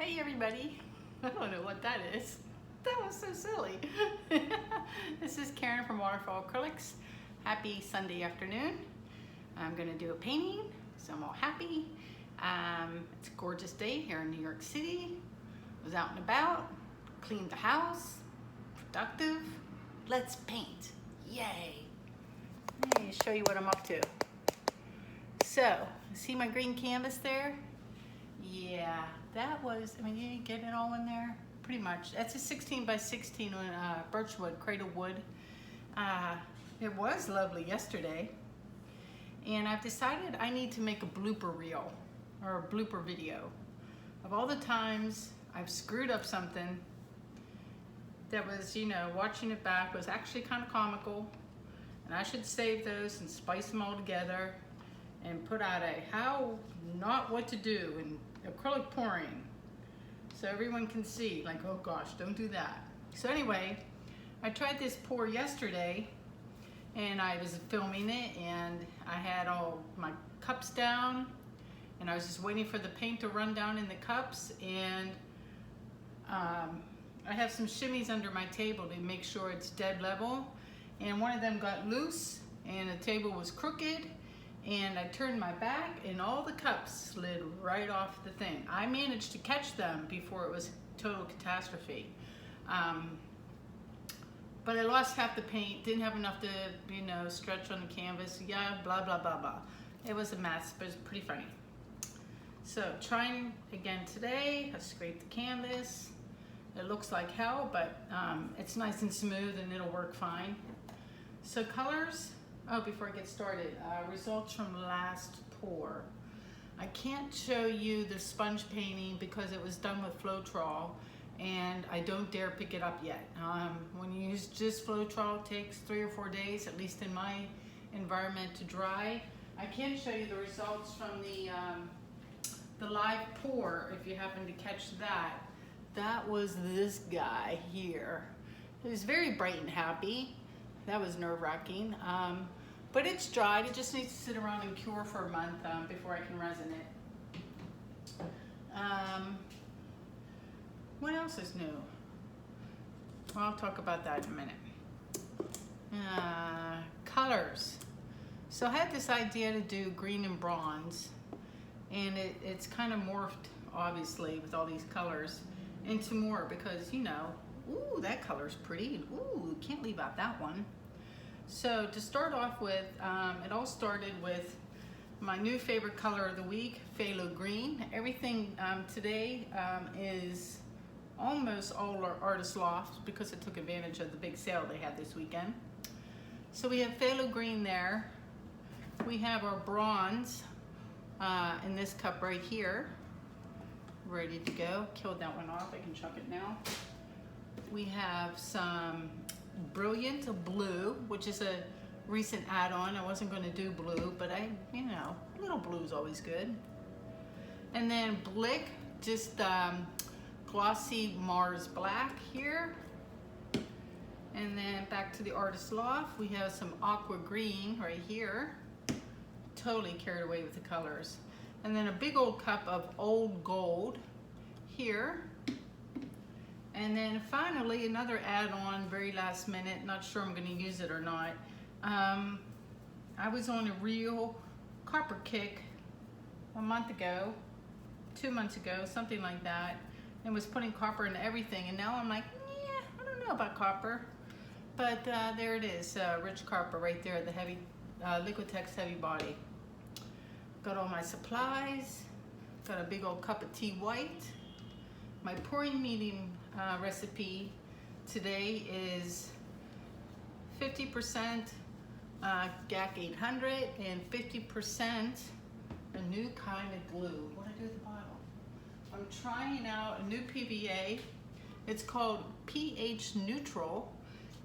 Hey everybody, I don't know what that is. That was so silly. This is Karen from Waterfall Acrylics. Happy Sunday afternoon. I'm gonna do a painting, so I'm all happy. It's a gorgeous day here in New York City. Was out and about, cleaned the house, productive. Let's paint, yay. Let me show you what I'm up to. So, see my green canvas there? Yeah, that was, you get it all in there? Pretty much. That's a 16 by 16 birch wood, cradle wood. It was lovely yesterday. And I've decided I need to make a blooper reel, or a blooper video, of all the times I've screwed up something that was, watching it back was actually kind of comical. And I should save those and spice them all together and put out a how not what to do and acrylic pouring so everyone can see, like, oh gosh, don't do that. So anyway, I tried this pour yesterday and I was filming it and I had all my cups down and I was just waiting for the paint to run down in the cups, and I have some shimmies under my table to make sure it's dead level, and one of them got loose and the table was crooked. And I turned my back and all the cups slid right off the thing. I managed to catch them before it was total catastrophe. But I lost half the paint, didn't have enough to, stretch on the canvas. Yeah, blah, blah, blah, blah. It was a mess, but it was pretty funny. So trying again today. I scraped the canvas. It looks like hell, but it's nice and smooth and it'll work fine. So colors. Oh, before I get started, results from last pour. I can't show you the sponge painting because it was done with Floetrol and I don't dare pick it up yet. When you use just Floetrol, it takes 3 or 4 days, at least in my environment, to dry. I can show you the results from the live pour if you happen to catch that. That was this guy here. He was very bright and happy. That was nerve-wracking. But it's dried. It just needs to sit around and cure for a month before I can resin it. What else is new? Well, I'll talk about that in a minute. Colors. So I had this idea to do green and bronze, and it's kind of morphed, obviously, with all these colors into more because, ooh, that color's pretty. Ooh, can't leave out that one. So to start off with, it all started with my new favorite color of the week, phthalo green. Everything today is almost all our artist lofts because it took advantage of the big sale they had this weekend. So we have phthalo green there. We have our bronze in this cup right here, ready to go. Killed that one off, I can chuck it now. We have some brilliant blue, which is a recent add-on. I wasn't going to do blue, but little blue is always good. And then Blick, just glossy Mars black here. And then back to the artist loft, we have some aqua green right here. Totally carried away with the colors. And then a big old cup of old gold here. And then finally, another add-on, very last minute, not sure I'm going to use it or not. I was on a real copper kick a month ago, 2 months ago, something like that, and was putting copper into everything. And now I'm like, yeah, I don't know about copper. But there it is, rich copper right there, the heavy, Liquitex heavy body. Got all my supplies, got a big old cup of tea white. My pouring medium recipe today is 50% GAC 800 and 50% a new kind of glue. What do I do with the bottle? I'm trying out a new PVA. It's called pH Neutral,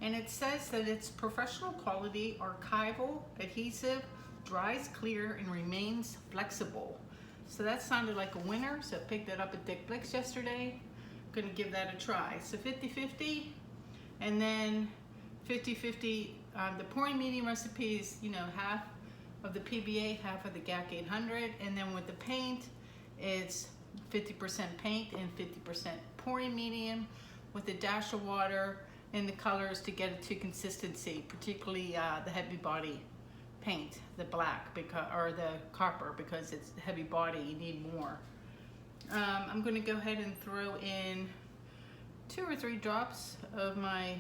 and it says that it's professional quality, archival, adhesive, dries clear, and remains flexible. So that sounded like a winner, so I picked it up at Dick Blick's yesterday. Gonna give that a try. So 50-50, and then 50-50, the pouring medium recipe is, half of the PVA, half of the GAC 800, and then with the paint, it's 50% paint and 50% pouring medium with a dash of water and the colors to get it to consistency, particularly the heavy body paint, the black or the copper, because it's heavy body, you need more. I'm going to go ahead and throw in 2 or 3 drops of my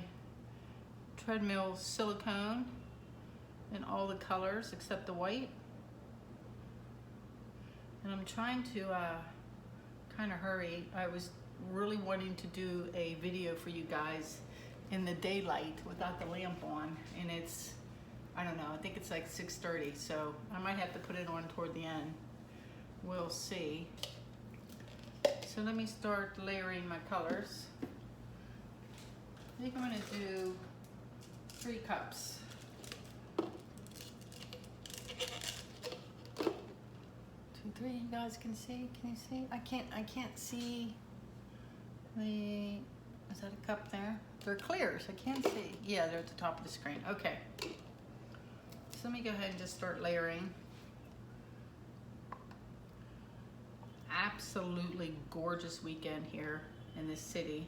treadmill silicone in all the colors except the white. And I'm trying to kind of hurry. I was really wanting to do a video for you guys in the daylight without the lamp on, and it's, I don't know, I think it's like 6:30, so I might have to put it on toward the end. We'll see. So let me start layering my colors. I think I'm going to do 3 cups. 2, 3, you guys can see? Can you see? I can't see the, is that a cup there? They're clears, I can't see. Yeah, they're at the top of the screen. Okay. So let me go ahead and just start layering. Absolutely gorgeous weekend here in this city.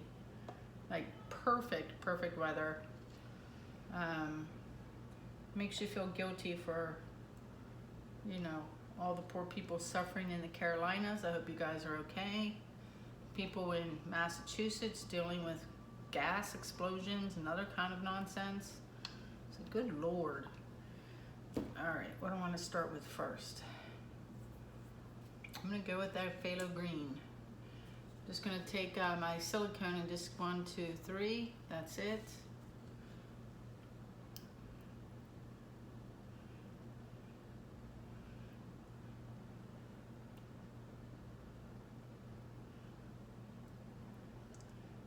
Like perfect weather. Makes you feel guilty for, you know, all the poor people suffering in the Carolinas. I hope you guys are okay. People in Massachusetts dealing with gas explosions and other kind of nonsense. So good Lord. All right, what do I want to start with first? I'm going to go with that phthalo green. Just going to take my silicone and just 1, 2, 3. That's it.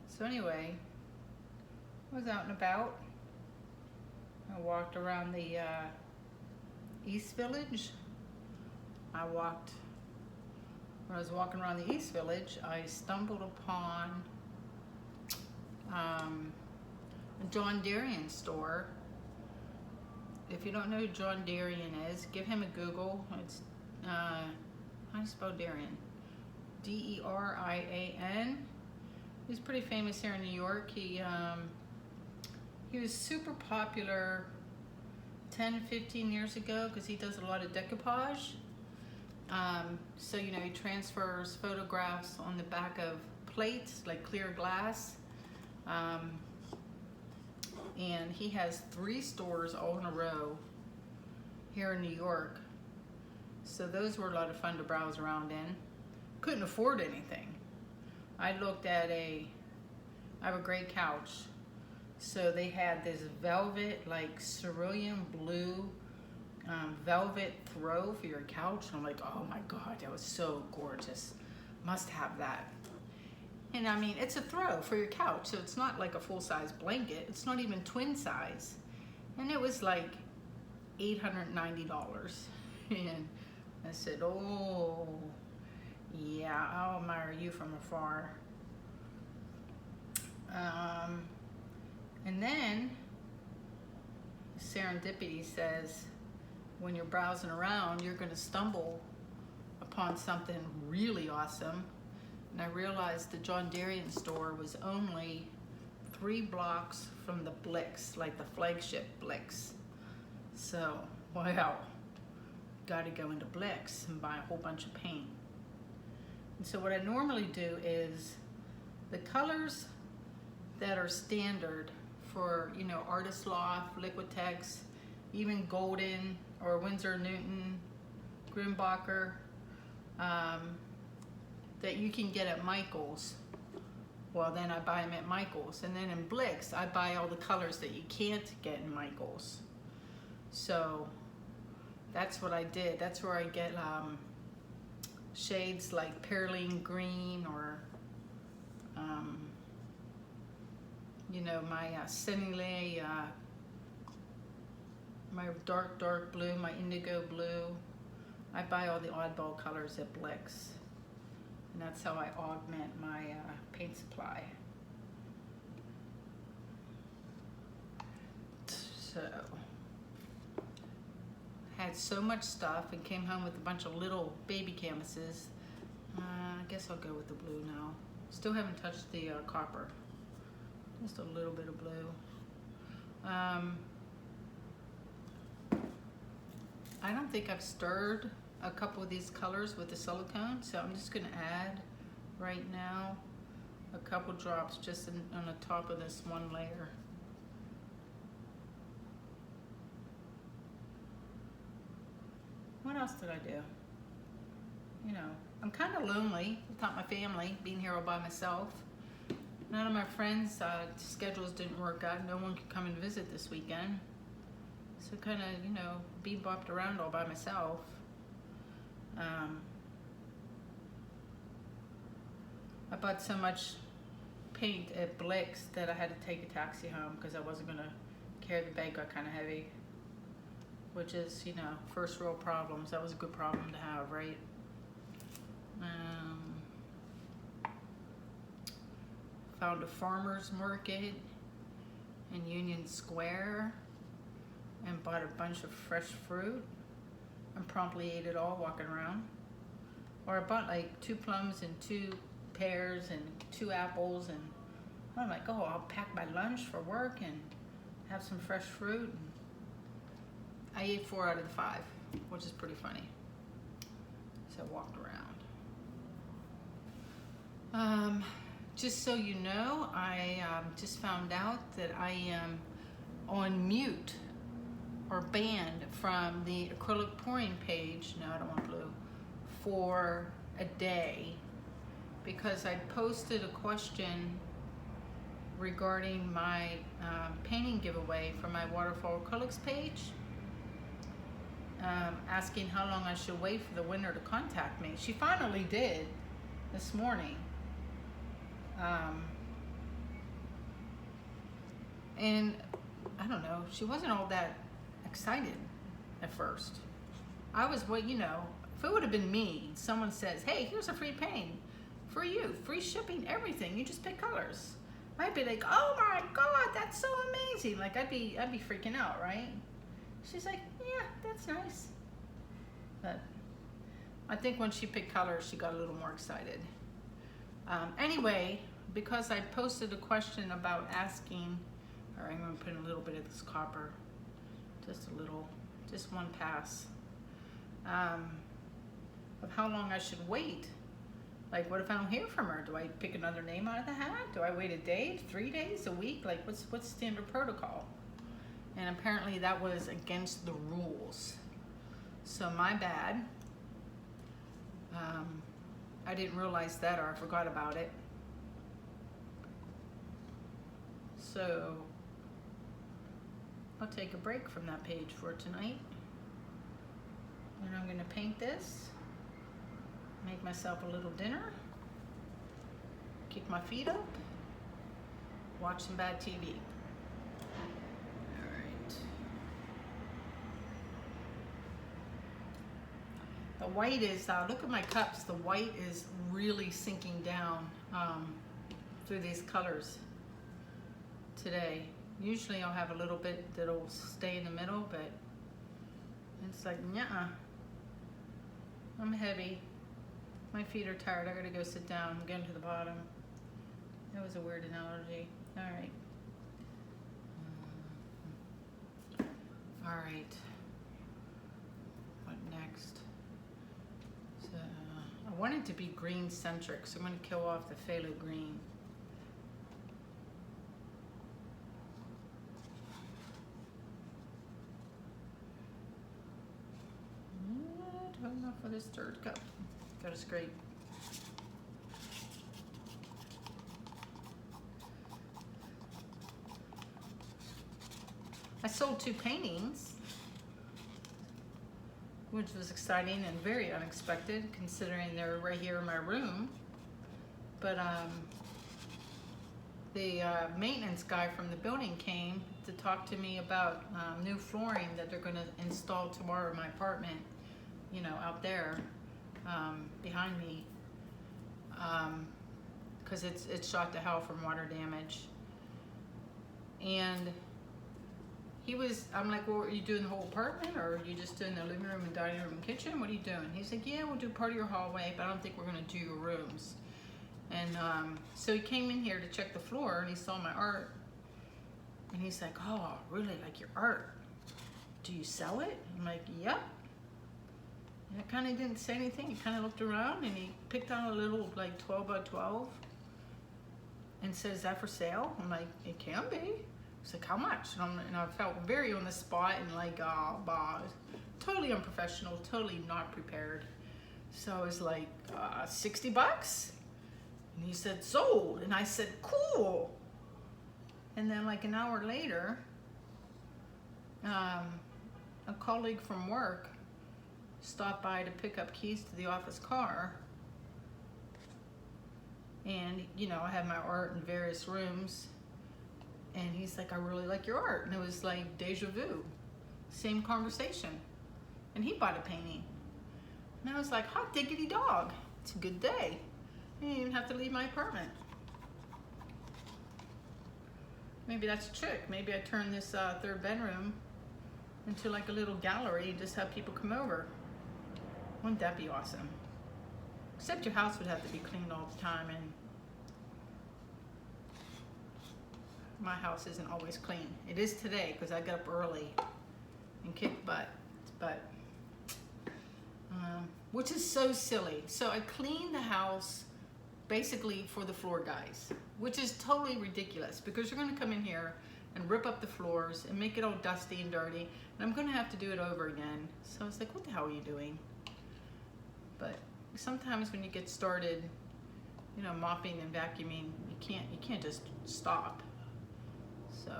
So anyway, I was out and about. I walked around the East Village. When I was walking around the East Village, I stumbled upon a John Darien store. If you don't know who John Darien is, give him a Google. It's, how do you spell Darien? D-E-R-I-A-N. He's pretty famous here in New York. He was super popular 10, 15 years ago because he does a lot of decoupage. So, you know, he transfers photographs on the back of plates, like clear glass. And he has 3 stores all in a row here in New York. So those were a lot of fun to browse around in. Couldn't afford anything. I looked at I have a gray couch. So they had this velvet, like cerulean blue velvet throw for your couch. And I'm like, oh my God, that was so gorgeous. Must have that. And I mean, it's a throw for your couch. So it's not like a full-size blanket. It's not even twin size. And it was like $890. And I said, oh, yeah, I'll admire you from afar. And then serendipity says, when you're browsing around, you're going to stumble upon something really awesome. And I realized the John Darien store was only 3 blocks from the Blix, like the flagship Blix. So, wow, got to go into Blix and buy a whole bunch of paint. And so what I normally do is the colors that are standard for, you know, Artist Loft, Liquitex, even Golden or Winsor Newton, Grimbacher, that you can get at Michael's. Well, then I buy them at Michael's. And then in Blix, I buy all the colors that you can't get in Michael's. So that's what I did. That's where I get shades like Perylene Green or you know, my Senile, my dark blue, my indigo blue. I buy all the oddball colors at Blix. And that's how I augment my paint supply. So, had so much stuff and came home with a bunch of little baby canvases. I guess I'll go with the blue now. Still haven't touched the copper. Just a little bit of blue. I don't think I've stirred a couple of these colors with the silicone, so I'm just going to add right now a couple drops just on the top of this one layer. What else did I do? You know, I'm kind of lonely without my family, being here all by myself. None of my friends' schedules didn't work out. No one could come and visit this weekend. So kind of, you know, bebopped around all by myself. I bought so much paint at Blick's that I had to take a taxi home because I wasn't going to carry the bag, got kind of heavy. Which is, you know, first world problems. That was a good problem to have, right? Found a farmer's market in Union Square and bought a bunch of fresh fruit and promptly ate it all walking around. Or I bought like 2 plums and 2 pears and 2 apples, and I'm like, oh, I'll pack my lunch for work and have some fresh fruit. And I ate 4 out of the 5, which is pretty funny. So I walked around. Just so you know, I just found out that I am on mute or banned from the acrylic pouring page, no, I don't want blue, for a day because I posted a question regarding my painting giveaway from my waterfall acrylics page, asking how long I should wait for the winner to contact me. She finally did this morning. And I don't know, she wasn't all that excited at first. I was, well, you know, if it would have been me, someone says, hey, here's a free painting for you, free shipping, everything, you just pick colors. I'd be like, oh my God, that's so amazing. Like I'd be freaking out, right? She's like, yeah, that's nice. But I think when she picked colors, she got a little more excited. Anyway, because I posted a question about asking, or I'm going to put in a little bit of this copper, just a little, just one pass, of how long I should wait. Like, what if I don't hear from her? Do I pick another name out of the hat? Do I wait a day, 3 days, a week? Like, what's standard protocol? And apparently that was against the rules. So my bad. I didn't realize that, or I forgot about it. So I'll take a break from that page for tonight. And I'm gonna paint this, make myself a little dinner, kick my feet up, watch some bad TV. All right. The white is, look at my cups, the white is really sinking down through these colors today. Usually I'll have a little bit that'll stay in the middle, but it's like, nuh-uh. I'm heavy. My feet are tired. I gotta go sit down. I'm getting to the bottom. That was a weird analogy. All right. All right. What next? So I want it to be green centric, so I'm gonna kill off the phthalo green. Not enough for this third cup. Got a scrape. I sold 2 paintings, which was exciting and very unexpected considering they're right here in my room. But the maintenance guy from the building came to talk to me about new flooring that they're going to install tomorrow in my apartment, you know, out there behind me, because it's shot to hell from water damage. And I'm like, well, are you doing the whole apartment, or are you just doing the living room and dining room and kitchen? What are you doing? He's like, yeah, we'll do part of your hallway, but I don't think we're gonna do your rooms. And so he came in here to check the floor, and he saw my art, and he's like, oh, I really like your art. Do you sell it? I'm like, yep. And I kind of didn't say anything. He kind of looked around, and he picked out a little, like, 12 by 12, and said, is that for sale? I'm like, it can be. He's like, how much? And I felt very on the spot, and like, oh, bah, totally unprofessional, totally not prepared. So I was like, 60 bucks? And he said, sold. And I said, cool. And then like an hour later, a colleague from work stopped by to pick up keys to the office car. And, you know, I have my art in various rooms. And he's like, I really like your art. And it was like deja vu. Same conversation. And he bought a painting. And I was like, hot diggity dog. It's a good day. I didn't even have to leave my apartment. Maybe that's a trick. Maybe I turn this third bedroom into like a little gallery and just have people come over. Wouldn't that be awesome? Except your house would have to be cleaned all the time, and my house isn't always clean. It is today because I got up early and kicked butt, but which is so silly. So I cleaned the house basically for the floor guys, which is totally ridiculous because you're gonna come in here and rip up the floors and make it all dusty and dirty, and I'm gonna have to do it over again. So I was like, what the hell are you doing? But sometimes when you get started, you know, mopping and vacuuming, you can't just stop. So,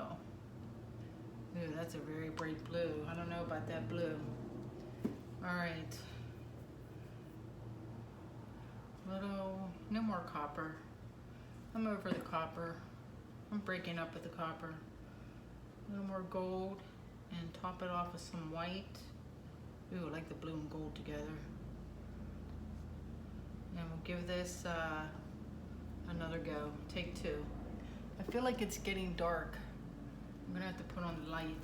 ooh, that's a very bright blue. I don't know about that blue. All right. No more copper. I'm over the copper. I'm breaking up with the copper. A little more gold, and top it off with some white. Ooh, I like the blue and gold together. And we'll give this another go. Take two. I feel like it's getting dark. I'm gonna have to put on the light.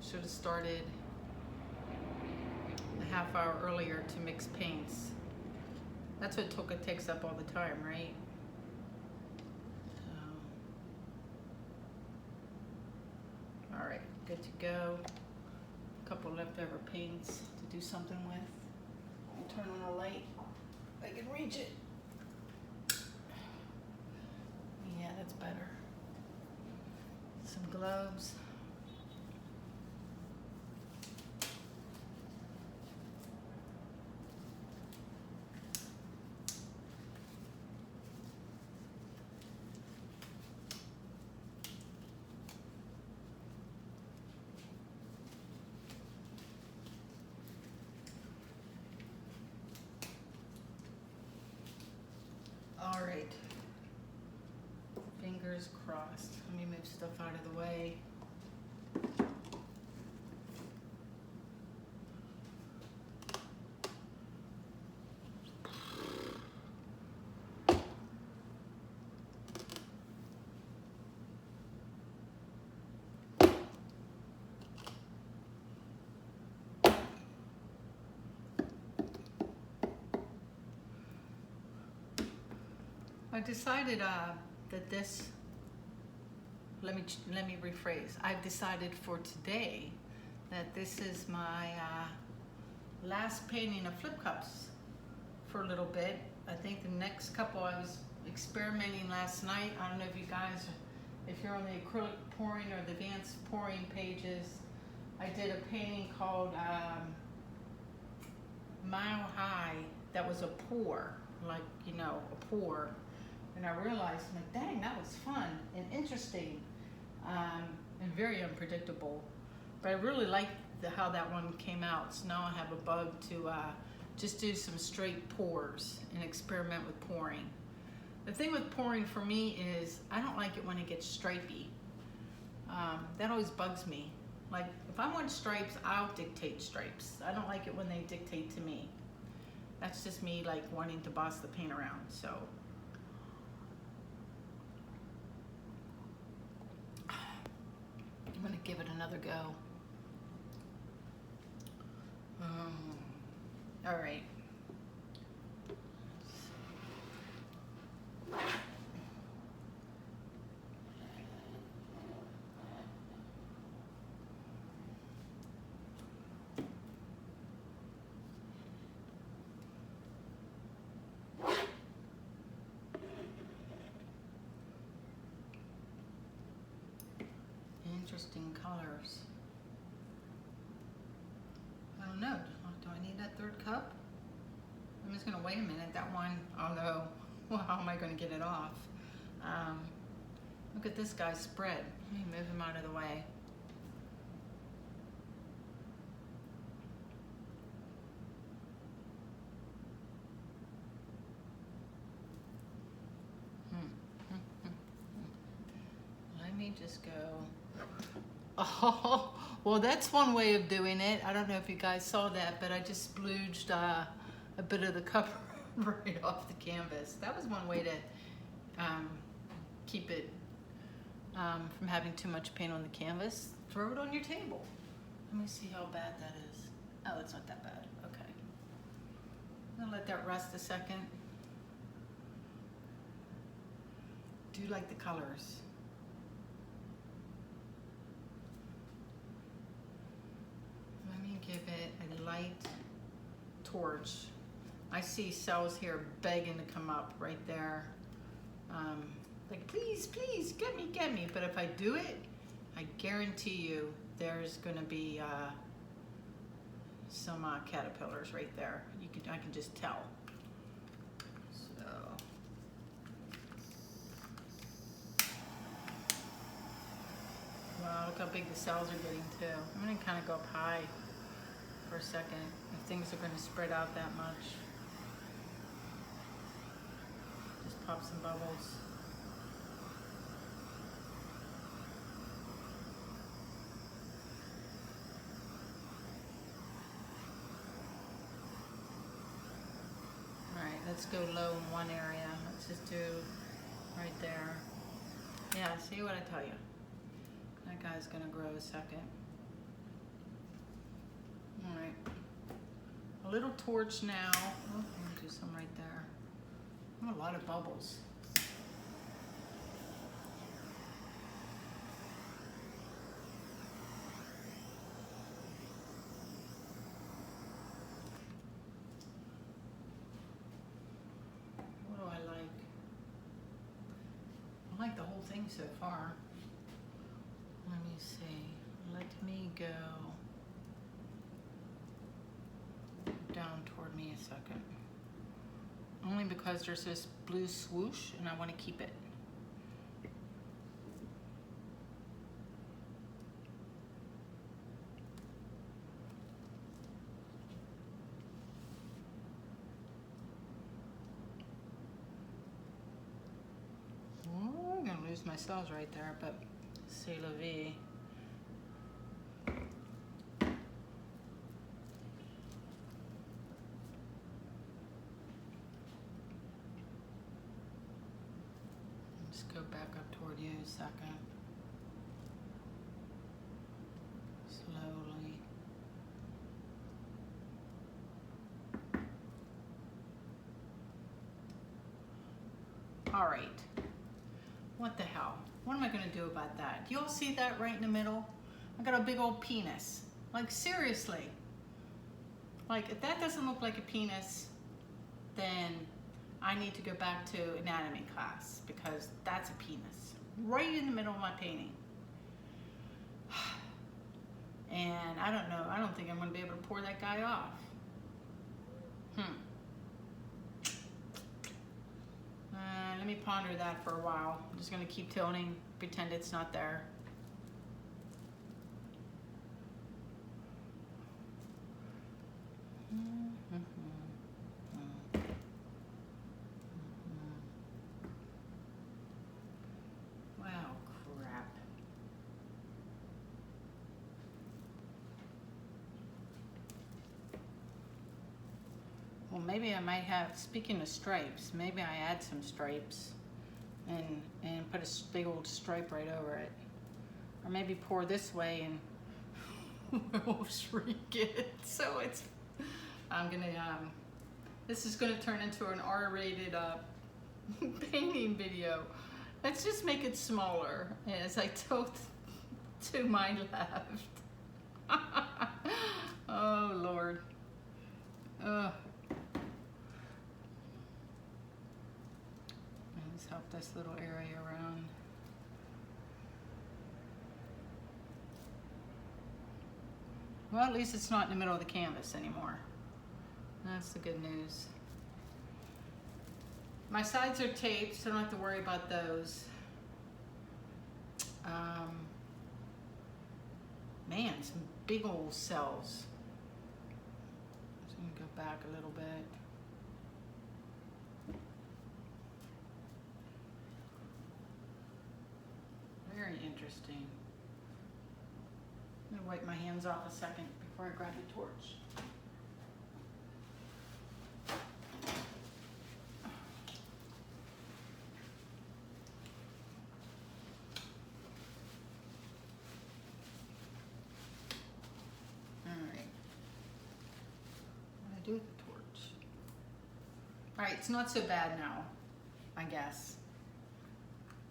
Should have started a half hour earlier to mix paints. That's what Toka takes up all the time, right? So, all right, good to go. A couple leftover paints to do something with. I'll turn on the light. I can reach it. Yeah, that's better. Some gloves. All right. Fingers crossed. Let me move stuff out of the way. I decided that this, let me rephrase. I've decided for today that this is my last painting of flip cups for a little bit. I think the next couple, I was experimenting last night. I don't know if you guys, if you're on the acrylic pouring or the advanced pouring pages, I did a painting called Mile High that was a pour, like, you know, a pour. And I realized, I'm like, dang, that was fun and interesting and very unpredictable. But I really liked how that one came out. So now I have a bug to just do some straight pours and experiment with pouring. The thing with pouring for me is I don't like it when it gets stripey. That always bugs me. Like, if I want stripes, I'll dictate stripes. I don't like it when they dictate to me. That's just me, like, wanting to boss the paint around, so. I'm gonna give it another go. All right. Interesting colors. I don't know. Do I need that third cup? I'm just gonna wait a minute. That one, oh no. Well, how am I gonna get it off? Look at this guy's spread. Let me move him out of the way. Let me just go. Oh, well, that's one way of doing it. I don't know if you guys saw that, but I just splooged a bit of the cover right off the canvas. That was one way to keep it from having too much paint on the canvas. Throw it on your table. Let me see how bad that is. Oh, it's not that bad. Okay. I'm gonna let that rest a second. Do you like the colors? Let me give it a light torch. I see cells here begging to come up right there. Like, please, please, get me. But if I do it, I guarantee you there's gonna be some caterpillars right there. I can just tell. So. Wow, look how big the cells are getting too. I'm gonna kind of go up high for a second if things are gonna spread out that much. Just pop some bubbles. Alright, let's go low in one area. Let's just do right there. Yeah, see what I tell you. That guy's gonna grow a second. Alright. A little torch now. Oh, I'm gonna do some right there. Oh, a lot of bubbles. What do I like? I like the whole thing so far. Let me see. Let me go down toward me a second. Only because there's this blue swoosh and I want to keep it. Oh, I'm gonna lose my cells right there, but c'est la vie. Just go back up toward you a second. Slowly. All right. What the hell? What am I gonna do about that? Do you all see that right in the middle? I got a big old penis. Like, seriously. Like, if that doesn't look like a penis, then I need to go back to anatomy class because that's a penis. Right in the middle of my painting. And I don't know, I don't think I'm gonna be able to pour that guy off. Let me ponder that for a while. I'm just gonna keep tilting, pretend it's not there. Wow, crap. Well, maybe I might have, speaking of stripes, maybe I add some stripes and put a big old stripe right over it. or maybe pour this way and we'll shrink it. So it's, I'm gonna, this is gonna turn into an R-rated painting video. Let's just make it smaller as I tilt to my left. Oh Lord. Let's help this little area around. Well, at least it's not in the middle of the canvas anymore. That's the good news. My sides are taped, so I don't have to worry about those. Man, some big old cells. So I'm gonna go back a little bit. Very interesting. I'm gonna wipe my hands off a second before I grab the torch. Do with the torch. All right, it's not so bad now, I guess.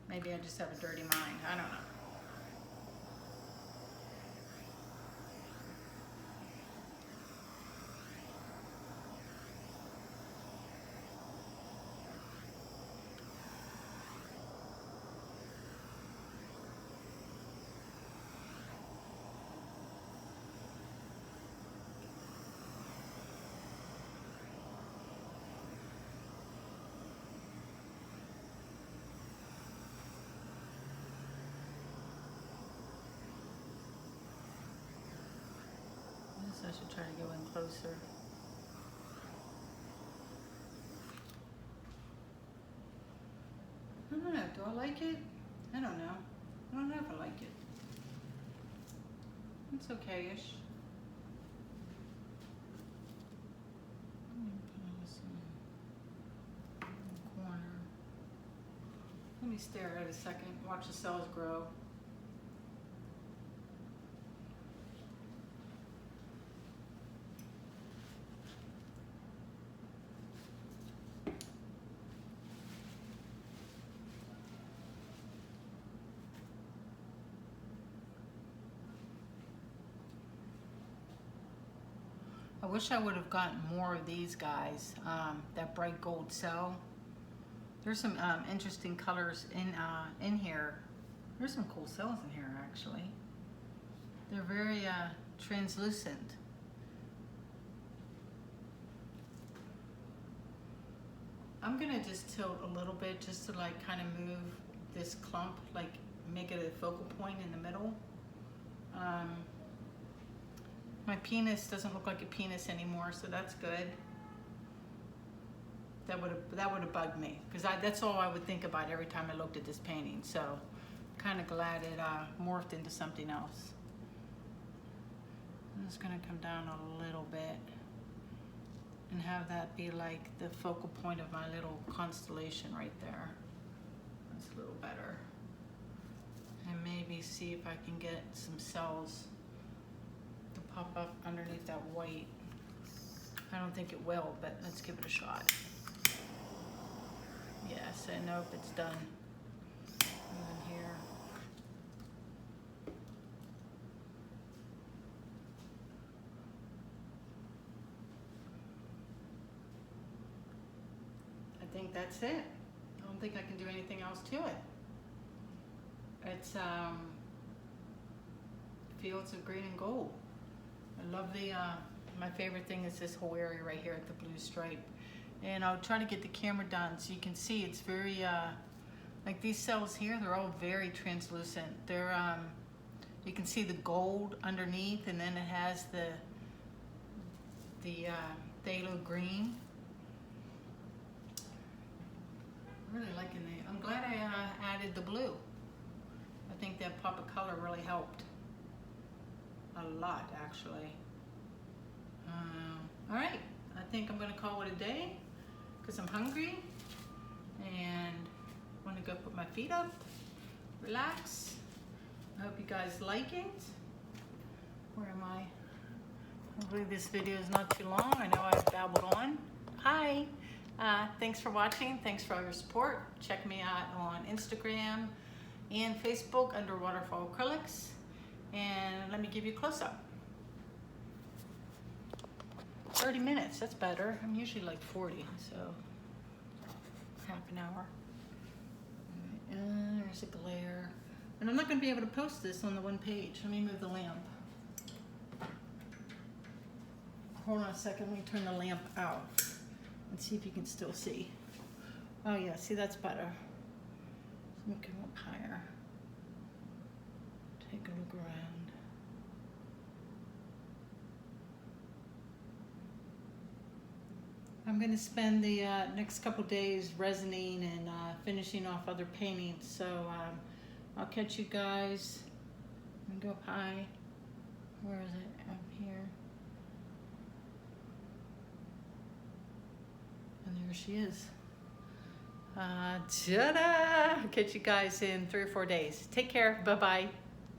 Maybe I just have a dirty mind. I don't know. I should try to go in closer. I don't know, do I like it? I don't know. I don't know if I like it. It's okay-ish. Corner. Let me stare at it a second, watch the cells grow. I wish I would have gotten more of these guys, that bright gold cell. There's some interesting colors in here. There's some cool cells in here actually. They're very translucent. I'm gonna just tilt a little bit just to like kind of move this clump, like make it a focal point in the middle. My penis doesn't look like a penis anymore, so that's good. That would have bugged me, because that's all I would think about every time I looked at this painting. So, kind of glad it morphed into something else. I'm just gonna come down a little bit and have that be like the focal point of my little constellation right there. That's a little better. And maybe see if I can get some cells to pop up underneath that white. I don't think it will, but let's give it a shot. Yes, I know if it's done. Even here. I think that's it. I don't think I can do anything else to it. It's fields of green and gold. I love the, my favorite thing is this whole area right here at the blue stripe. And I'll try to get the camera down so you can see it's very, like these cells here, they're all very translucent. They're, you can see the gold underneath, and then it has the phthalo green. Really liking the, I'm glad I added the blue. I think that pop of color really helped. A lot, actually. All right, I think I'm gonna call it a day because I'm hungry and want to go put my feet up, relax, I hope you guys like it. Where am I? Hopefully this video is not too long. I know I've babbled on. Hi. Thanks for watching. Thanks for all your support. Check me out on Instagram and Facebook under Waterfall Acrylics. And let me give you a close-up. 30 minutes, that's better. I'm usually like 40, so half an hour. All right, there's a glare. And I'm not gonna be able to post this on the one page. Let me move the lamp. Hold on a second, let me turn the lamp out and see if you can still see. Oh yeah, see, that's better. Let me come up higher. Take a look around. I'm going to spend the next couple days resining and finishing off other paintings. So I'll catch you guys. I'm going to go up high. Where is it? Up here. And there she is. Ta-da! I'll catch you guys in 3 or 4 days. Take care. Bye-bye.